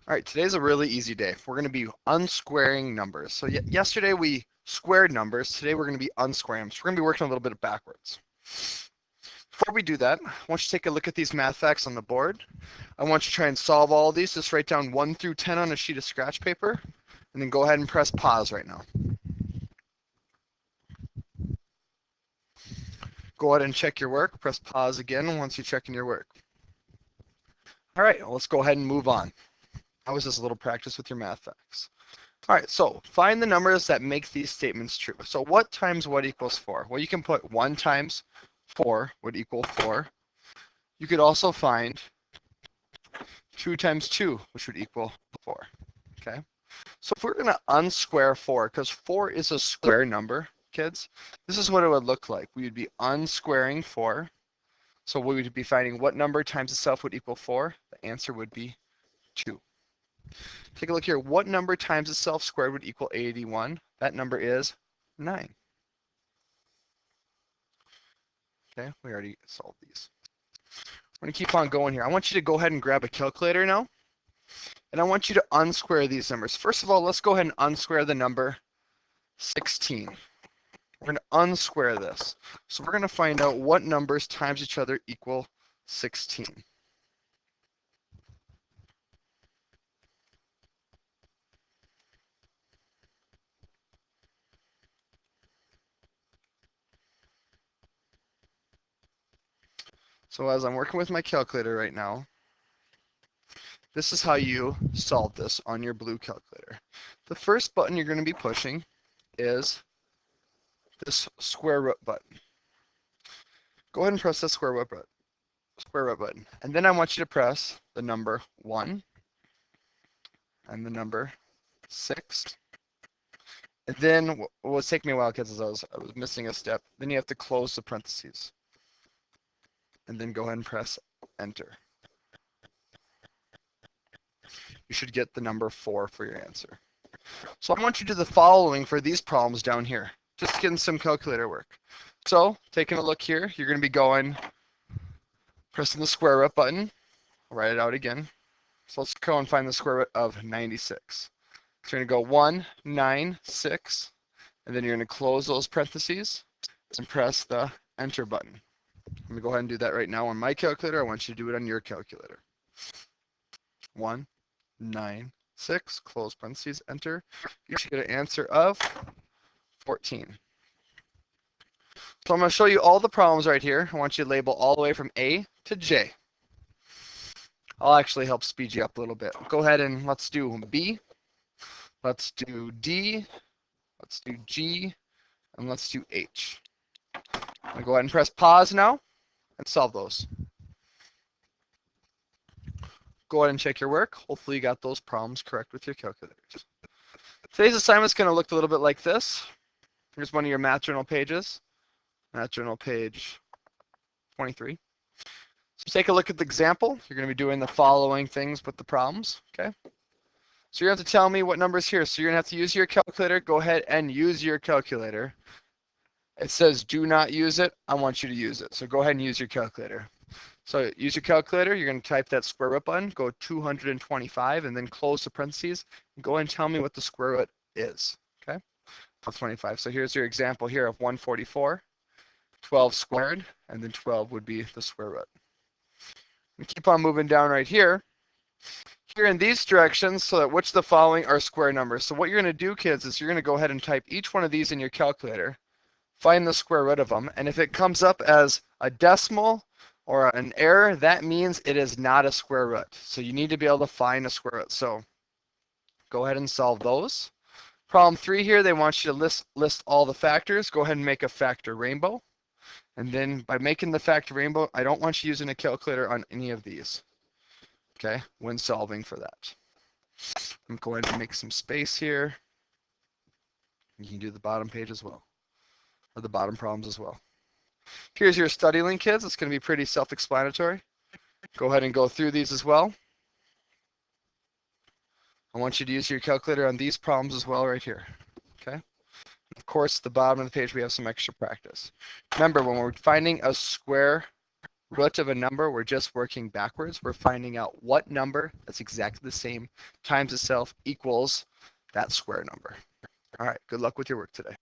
All right, today's a really easy day. We're going to be unsquaring numbers. So yesterday we squared numbers. Today we're going to be unsquaring them. So we're going to be working a little bit backwards. Before we do that, I want you to take a look at these math facts on the board. I want you to try and solve all of these. Just write down 1 through 10 on a sheet of scratch paper, and then go ahead and press pause right now. Go ahead and check your work. Press pause again once you check in your work. All right, well, let's go ahead and move on. That was just a little practice with your math facts. All right, so find the numbers that make these statements true. So what times what equals 4? Well, you can put 1 times 4 would equal 4. You could also find 2 times 2, which would equal 4. Okay, so if we're going to unsquare 4, because 4 is a square number, kids, this is what it would look like. We would be unsquaring 4. So we would be finding what number times itself would equal 4. The answer would be 2. Take a look here. What number times itself squared would equal 81? That number is 9. Okay, we already solved these. I'm going to keep on going here. I want you to go ahead and grab a calculator now. And I want you to unsquare these numbers. First of all, let's go ahead and unsquare the number 16. We're going to unsquare this. So we're going to find out what numbers times each other equal 16. So as I'm working with my calculator right now, this is how you solve this on your blue calculator. The first button you're going to be pushing is this square root button. Go ahead and press the square root button. And then I want you to press the number 1 and the number 6. And then what was taking me a while, kids, is I was missing a step. Then you have to close the parentheses. And then go ahead and press enter. You should get the number 4 for your answer. So I want you to do the following for these problems down here. Just getting some calculator work. So taking a look here, you're going to be going, pressing the square root button. I'll write it out again. So let's go and find the square root of 96. So you're going to go 1, 9, 6, and then you're going to close those parentheses and press the enter button. Let me go ahead and do that right now on my calculator. I want you to do it on your calculator. 1, 9, 6, close parentheses, enter. You should get an answer of 14. So I'm going to show you all the problems right here. I want you to label all the way from A to J. I'll actually help speed you up a little bit. Go ahead and let's do B. Let's do D. Let's do G. And let's do H. I'm going to go ahead and press pause now and solve those. Go ahead and check your work. Hopefully you got those problems correct with your calculators. Today's assignment is going to look a little bit like this. Here's one of your math journal pages. Math journal page 23. So take a look at the example. You're going to be doing the following things with the problems, okay? So you have to tell me what number is here. So you're going to have to use your calculator. Go ahead and use your calculator. It says do not use it. I want you to use it. So go ahead and use your calculator. So use your calculator. You're going to type that square root button, go 225, and then close the parentheses. And go ahead and tell me what the square root is, okay? 25. So here's your example here of 144. 12 squared, and then 12 would be the square root. And keep on moving down right here. Here in these directions, so that which of the following are square numbers. So what you're going to do, kids, is you're going to go ahead and type each one of these in your calculator, find the square root of them, and if it comes up as a decimal or an error, that means it is not a square root. So you need to be able to find a square root. So go ahead and solve those. Problem 3 here, they want you to list all the factors. Go ahead and make a factor rainbow. And then by making the factor rainbow, I don't want you using a calculator on any of these, okay, when solving for that. I'm going to make some space here. You can do the bottom page as well, or the bottom problems as well. Here's your study link, kids. It's going to be pretty self-explanatory. Go ahead and go through these as well. I want you to use your calculator on these problems as well right here, okay? Of course, at the bottom of the page, we have some extra practice. Remember, when we're finding a square root of a number, we're just working backwards. We're finding out what number that's exactly the same times itself equals that square number. All right, good luck with your work today.